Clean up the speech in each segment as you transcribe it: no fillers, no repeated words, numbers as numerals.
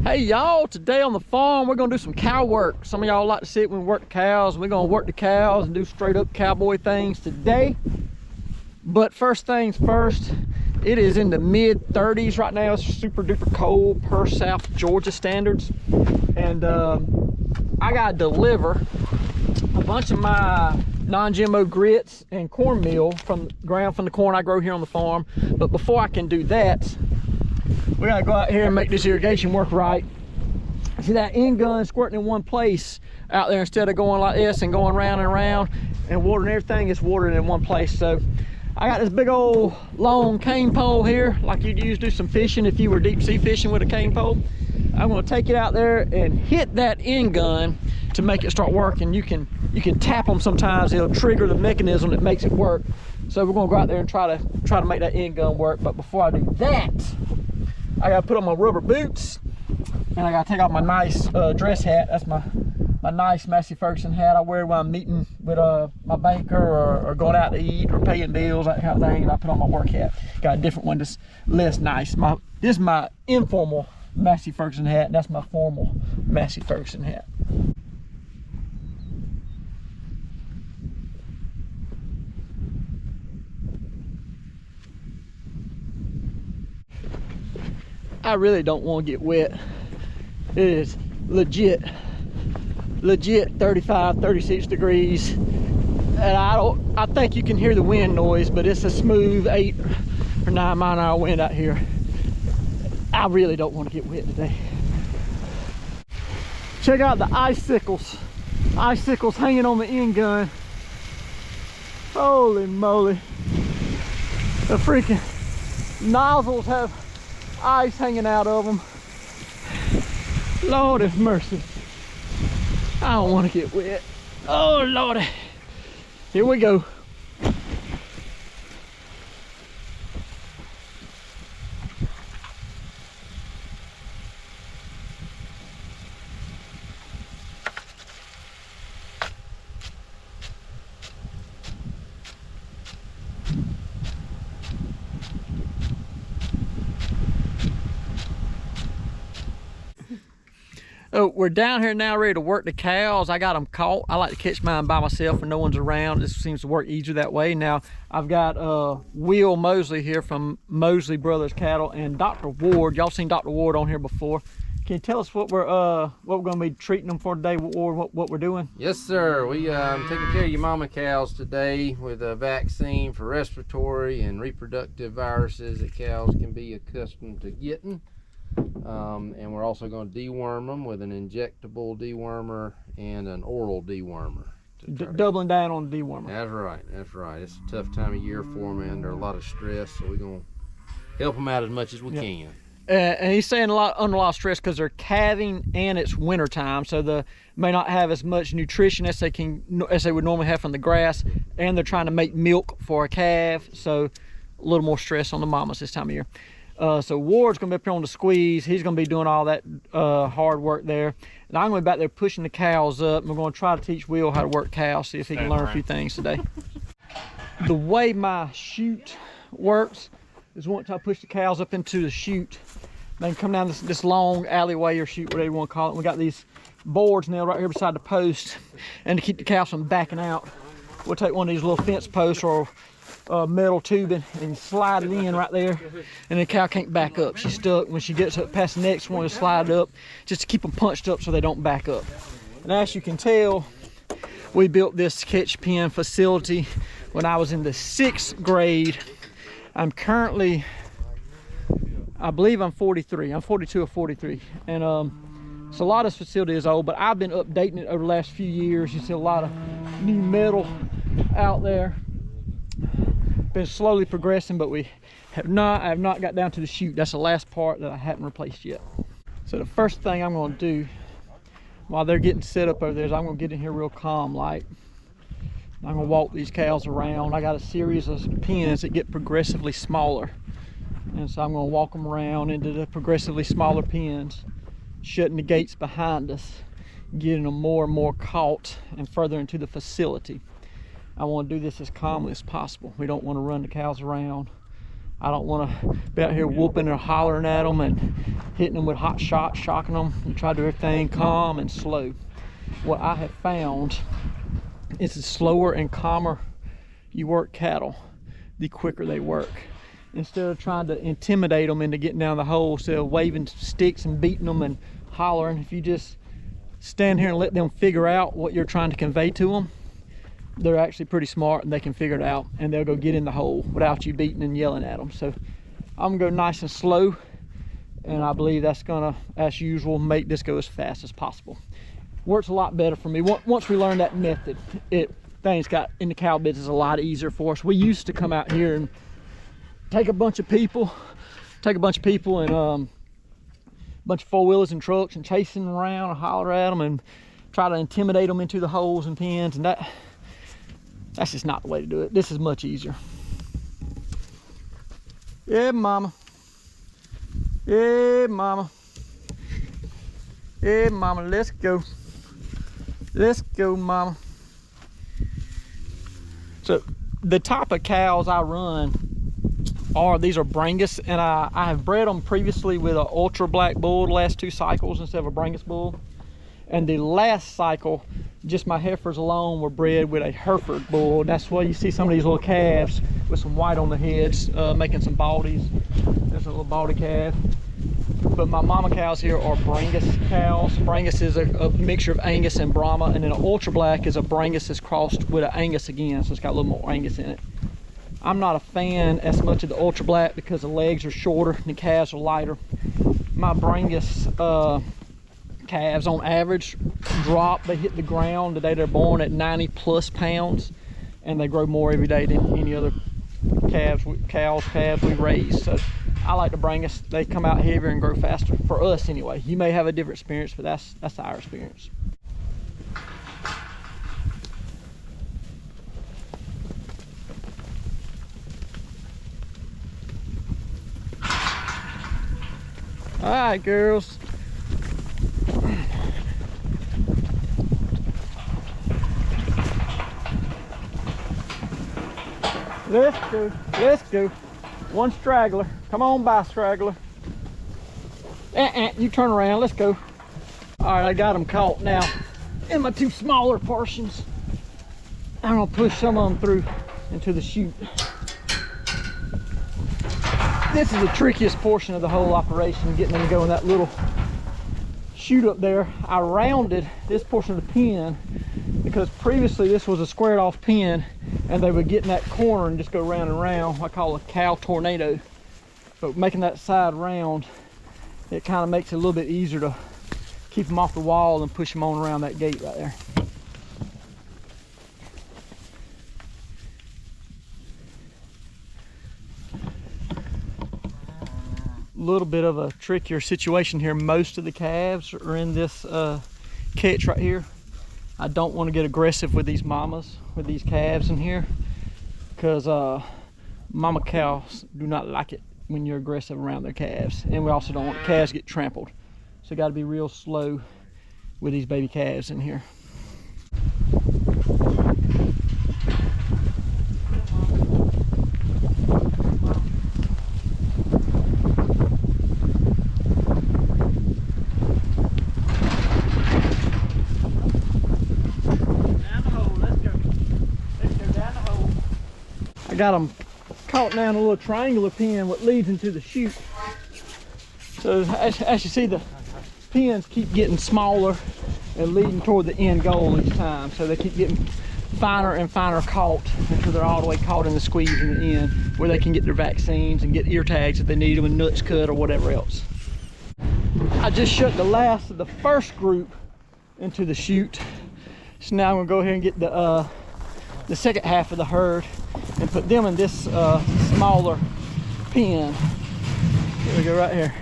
Hey y'all, today on the farm we're gonna do some cow work. Some of y'all like to sit when we work the cows. We're gonna work the cows and do straight up cowboy things today. But first things first, it is in the mid 30s right now. It's super duper cold per South Georgia standards. And I gotta deliver a bunch of my non-GMO grits and cornmeal from the ground from the corn I grow here on the farm. But before I can do that, we gotta go out here and make this irrigation work right. See that end gun squirting in one place out there instead of going like this and going round and round and watering everything, is watering in one place. So I got this big old long cane pole here, like you'd use to do some fishing if you were deep sea fishing with a cane pole. I'm gonna take it out there and hit that end gun to make it start working. You can tap them sometimes, it'll trigger the mechanism that makes it work. So we're gonna go out there and try to make that end gun work. But before I do that, I gotta put on my rubber boots and I gotta take off my nice dress hat. That's my nice Massey Ferguson hat I wear when I'm meeting with my banker or going out to eat or paying bills, that kind of thing. And I put on my work hat. Got a different one that's less nice. This is my informal Massey Ferguson hat, and that's my formal Massey Ferguson hat. I really don't want to get wet. It is legit 35, 36 degrees. And I think you can hear the wind noise, but it's a smooth 8 or 9 mile an hour wind out here. I really don't want to get wet today. Check out the icicles. Icicles hanging on the end gun. Holy moly. The freaking nozzles have ice hanging out of them. Lord have mercy. I don't want to get wet. Oh Lordy. Here we go. Oh, we're down here now ready to work the cows. I got them caught. I like to catch mine by myself when no one's around. This seems to work easier that way. Now, I've got Will Mosley here from Mosley Brothers Cattle and Dr. Ward. Y'all seen Dr. Ward on here before. Can you tell us what we're going to be treating them for today, or what we're doing? Yes, sir. We taking care of your mama cows today with a vaccine for respiratory and reproductive viruses that cows can be accustomed to getting. And we're also going to deworm them with an injectable dewormer and an oral dewormer. Doubling down on the dewormer. That's right, that's right. It's a tough time of year for them and under a lot of stress, so we're going to help them out as much as we can. And he's saying under a lot of stress because they're calving and it's winter time, so they may not have as much nutrition as they would normally have from the grass, and they're trying to make milk for a calf, so a little more stress on the mamas this time of year. So Ward's gonna be up here on the squeeze. He's gonna be doing all that hard work there, and I'm gonna be back there pushing the cows up. And we're gonna try to teach Will how to work cows, see if he can learn a few things today. The way my chute works is once I push the cows up into the chute, they can come down this long alleyway or chute, whatever you want to call it. We got these boards nailed right here beside the post, and to keep the cows from backing out, we'll take one of these little fence posts or metal tubing and slide it in right there, and the cow can't back up. She's stuck. When she gets up past the next one, to slide it up just to keep them punched up so they don't back up. And as you can tell, we built this catch pen facility when I was in the 6th grade. I'm currently, I believe I'm 43. I'm 42 or 43, and so a lot of this facility is old, but I've been updating it over the last few years. You see a lot of new metal out there. Been slowly progressing, but I have not got down to the chute. That's the last part that I haven't replaced yet. So the first thing I'm going to do while they're getting set up over there is I'm going to get in here real calm like. I'm going to walk these cows around. I got a series of pens that get progressively smaller, and so I'm going to walk them around into the progressively smaller pens, shutting the gates behind us, getting them more and more caught and further into the facility. I want to do this as calmly as possible. We don't want to run the cows around I don't want to be out here whooping or hollering at them and hitting them with hot shots, shocking them. You try to do everything calm and slow. What I have found is the slower and calmer you work cattle, the quicker they work. Instead of trying to intimidate them into getting down the hole, instead of waving sticks and beating them and hollering, if you just stand here and let them figure out what you're trying to convey to them, they're actually pretty smart and they can figure it out, and they'll go get in the hole without you beating and yelling at them. So I'm gonna go nice and slow, and I believe that's gonna, as usual, make this go as fast as possible. Works a lot better for me. Once we learn that method, things got in the cow business a lot easier for us. We used to come out here and take a bunch of people and a bunch of four-wheelers and trucks and chase them around and holler at them and try to intimidate them into the holes and pens, and that's just not the way to do it. This is much easier. Yeah, mama. Yeah, mama. Yeah, mama, let's go. Let's go, mama. So the type of cows I run these are Brangus, and I have bred them previously with an ultra black bull the last 2 cycles instead of a Brangus bull. And the last cycle, just my heifers alone were bred with a Hereford bull. That's why you see some of these little calves with some white on the heads, making some baldies. There's a little baldy calf. But my mama cows here are Brangus cows. Brangus is a mixture of Angus and Brahma, and then an ultra black is a Brangus that's crossed with an Angus again, so it's got a little more Angus in it. I'm not a fan as much of the ultra black because the legs are shorter and the calves are lighter. My Brangus calves on average they hit the ground the day they're born at 90+ pounds, and they grow more every day than any other calves we raise. So I like the Brangus. They come out heavier and grow faster, for us anyway. You may have a different experience, but that's our experience. All right, girls. Let's go. One straggler. Come on by, straggler. You turn around, let's go. All right, I got them caught now in my 2 smaller portions. I'm gonna push some of them through into the chute. This is the trickiest portion of the whole operation, getting them to go in that little chute up there. I rounded this portion of the pen because previously this was a squared off pen, and they would get in that corner and just go round and round. I call it a cow tornado. But making that side round, it kind of makes it a little bit easier to keep them off the wall and push them on around that gate right there. Little bit of a trickier situation here. Most of the calves are in this catch right here. I don't want to get aggressive with these mamas, with these calves in here, because mama cows do not like it when you're aggressive around their calves, and we also don't want the calves to get trampled. So got to be real slow with these baby calves in here. I got them caught down a little triangular pen what leads into the chute. So as you see, the pins keep getting smaller and leading toward the end goal each time. So they keep getting finer and finer caught until they're all the way caught in the squeeze in the end, where they can get their vaccines and get ear tags if they need them and nuts cut or whatever else. I just shut the last of the first group into the chute. So now I'm gonna go ahead and get the second half of the herd and put them in this smaller pen. Here we go, right here.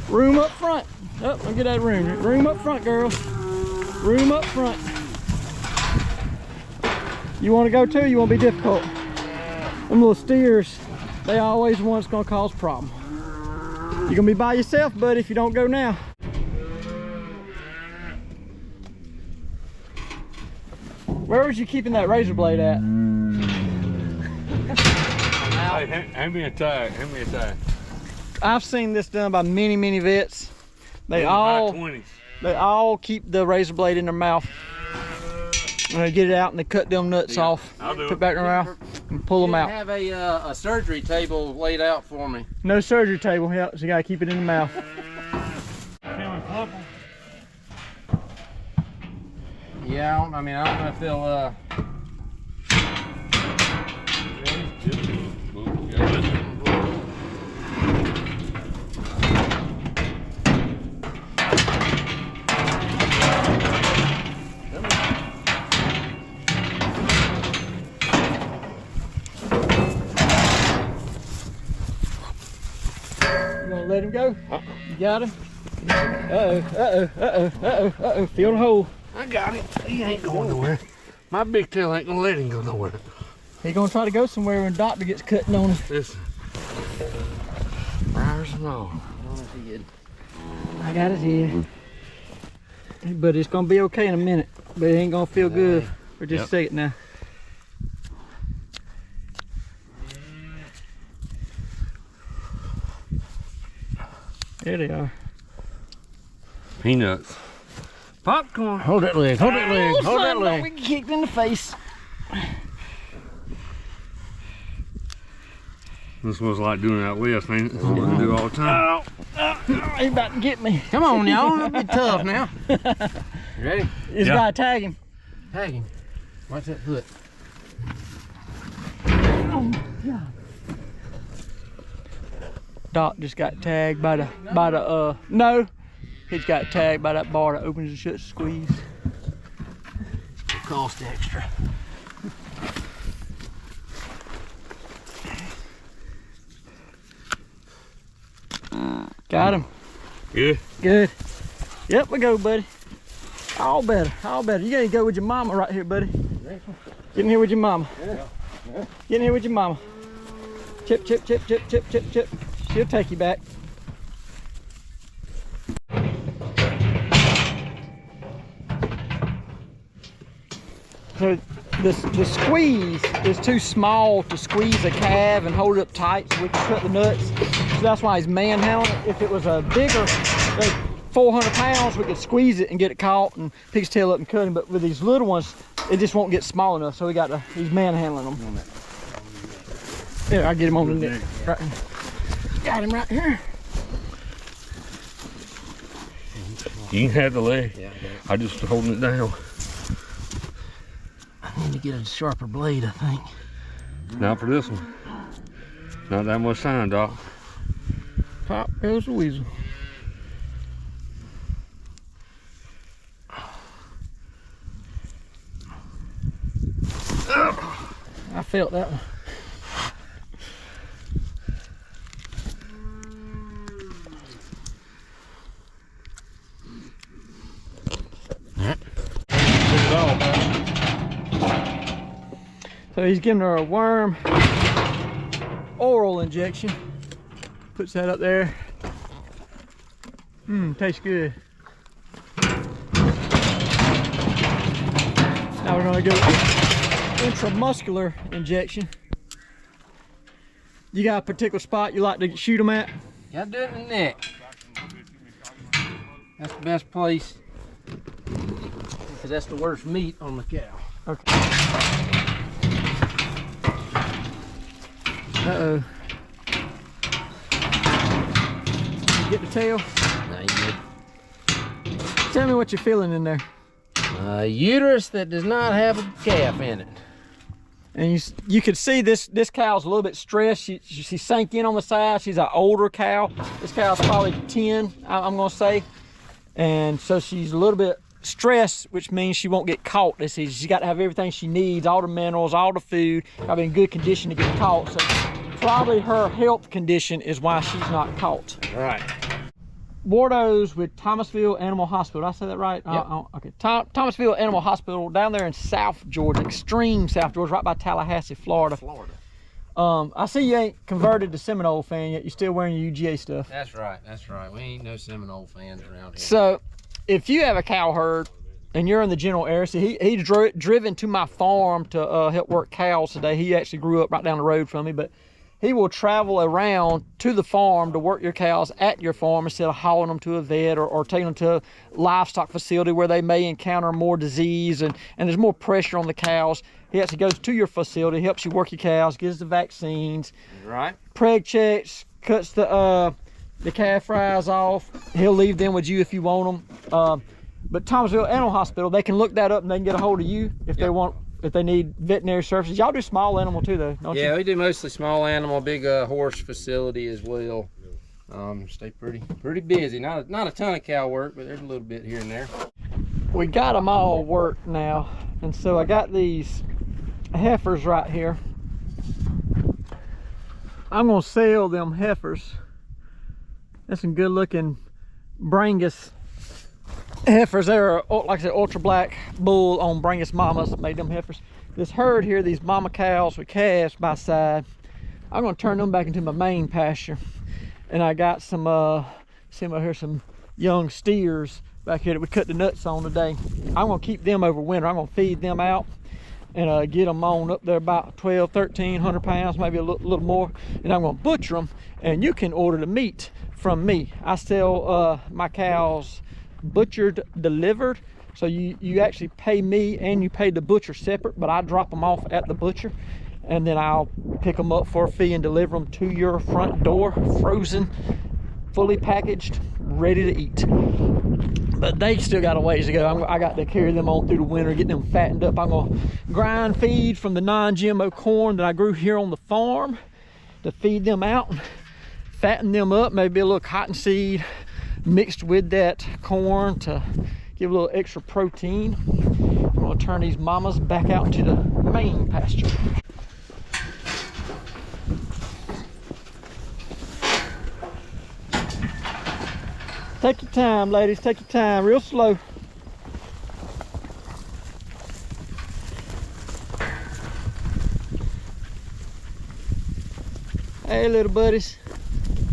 Room up front. Oh, let me get that room. Room up front, girls. Room up front. You want to go too? You want to be difficult? Them little steers, they always the ones gonna cause problem. You're gonna be by yourself, buddy, if you don't go now. Where was you keeping that razor blade at? Hey, hand me a tag. Hand me a tag. I've seen this done by many vets. They all keep the razor blade in their mouth. And they get it out and they cut them nuts off. I'll do put it. back around and pull them out. Have a surgery table laid out for me. No surgery table, yeah, so you gotta keep it in the mouth. Can we flip them? Yeah, I mean, I don't know if they'll, You gonna let him go? You got him? Uh-oh. Feel the hole. I got it. He ain't going nowhere. My big tail ain't gonna let him go nowhere. He gonna try to go somewhere when doctor gets cutting on him. Listen. Briars and all. I got his head. But it's gonna be okay in a minute. But it ain't gonna feel good for just a second now. There they are. Peanuts. Popcorn. hold that leg, hold that leg, hold that leg. We kicked in the face. This was like doing that list, ain't it? That's what we do all the time. He about to get me. Come on, y'all, it'll be tough now. You ready? He's gotta tag him. Tag him. Watch that foot. Oh my God. Doc just got tagged by the no. He's got tagged by that bar that opens and shuts, squeeze. It cost extra. Got him. Good. Good. Yep, we go, buddy. All better, all better. You gotta go with your mama right here, buddy. Get in here with your mama. Get in here with your mama. Chip, chip, chip, chip, chip, chip, chip. She'll take you back. So the squeeze is too small to squeeze a calf and hold it up tight so we can cut the nuts. So that's why he's manhandling it. If it was a bigger, like 400 pounds, we could squeeze it and get it caught and pick his tail up and cut him. But with these little ones, it just won't get small enough. So he's manhandling them. There, I'll get him on the neck. Right. Got him right here. You can have the leg. Yeah, I just holding it down. I need to get a sharper blade, I think. Not for this one. Not that much time, Doc. Pop goes the weasel. I felt that one. So he's giving her a worm oral injection. Puts that up there. Tastes good. Now we're gonna go intramuscular injection. You got a particular spot you like to shoot them at? Gotta do it in the neck. That's the best place. Because that's the worst meat on the cow. Okay. Uh-oh. Get the tail? Now you good. Tell me what you're feeling in there. A uterus that does not have a calf in it. And you could see this cow's a little bit stressed. She sank in on the side. She's an older cow. This cow's probably 10, I'm gonna say. And so she's a little bit stressed, which means she won't get caught. She's got to have everything she needs, all the minerals, all the food, probably in good condition to get caught. So probably her health condition is why she's not caught. Right. Wardo's with Thomasville Animal Hospital. Did I say that right? Yep. Okay. Thomasville Animal Hospital down there in South Georgia, extreme South Georgia, right by Tallahassee, Florida. I see you ain't converted to Seminole fan yet. You're still wearing your UGA stuff. That's right. That's right. We ain't no Seminole fans around here. So if you have a cow herd and you're in the general area, so he driven to my farm to help work cows today. He actually grew up right down the road from me, but he will travel around to the farm to work your cows at your farm instead of hauling them to a vet or taking them to a livestock facility where they may encounter more disease and there's more pressure on the cows. He actually goes to your facility, helps you work your cows, gives the vaccines, Right. preg checks, cuts the calf fries off. He'll leave them with you if you want them. But Thomasville Animal Hospital, they can look that up and they can get a hold of you if they want, if they need veterinary services. Y'all do small animal too, though, don't you? Yeah, we do mostly small animal, big horse facility as well. Stay pretty busy. Not a ton of cow work, but there's a little bit here and there. We got them all worked now, and so I got these heifers right here. I'm gonna sell them heifers. That's some good looking Brangus heifers. They're, like I said, ultra black bull on Brangus mamas, made them heifers. This herd here, these mama cows with calves by side, I'm gonna turn them back into my main pasture. And I got some, see over here, some young steers back here that we cut the nuts on today. I'm gonna keep them over winter. I'm gonna feed them out and get them on up there about 1,200, 1,300 pounds, maybe a little more. And I'm gonna butcher them, and you can order the meat from me. I sell my cows butchered, delivered. So you actually pay me and you pay the butcher separate, but I drop them off at the butcher and then I'll pick them up for a fee and deliver them to your front door, frozen, fully packaged, ready to eat. But they still got a ways to go. I got to carry them on through the winter, get them fattened up. I'm gonna grind feed from the non-GMO corn that I grew here on the farm to feed them out, fatten them up, maybe a little cottonseed mixed with that corn to give a little extra protein. I'm gonna turn these mamas back out into the main pasture. Take your time, ladies, take your time, real slow. Hey, little buddies,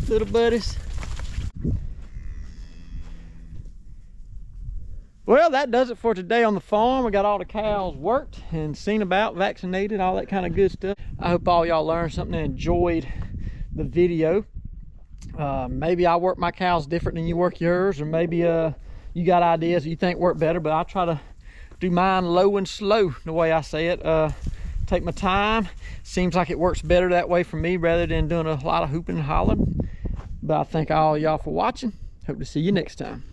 little buddies. Well, that does it for today on the farm. We got all the cows worked and seen about, vaccinated, all that kind of good stuff. I hope all y'all learned something and enjoyed the video. Maybe I work my cows different than you work yours, or maybe you got ideas that you think work better, but I try to do mine low and slow, the way I say it. Take my time. Seems like it works better that way for me rather than doing a lot of hooping and hollering. But I thank all y'all for watching. Hope to see you next time.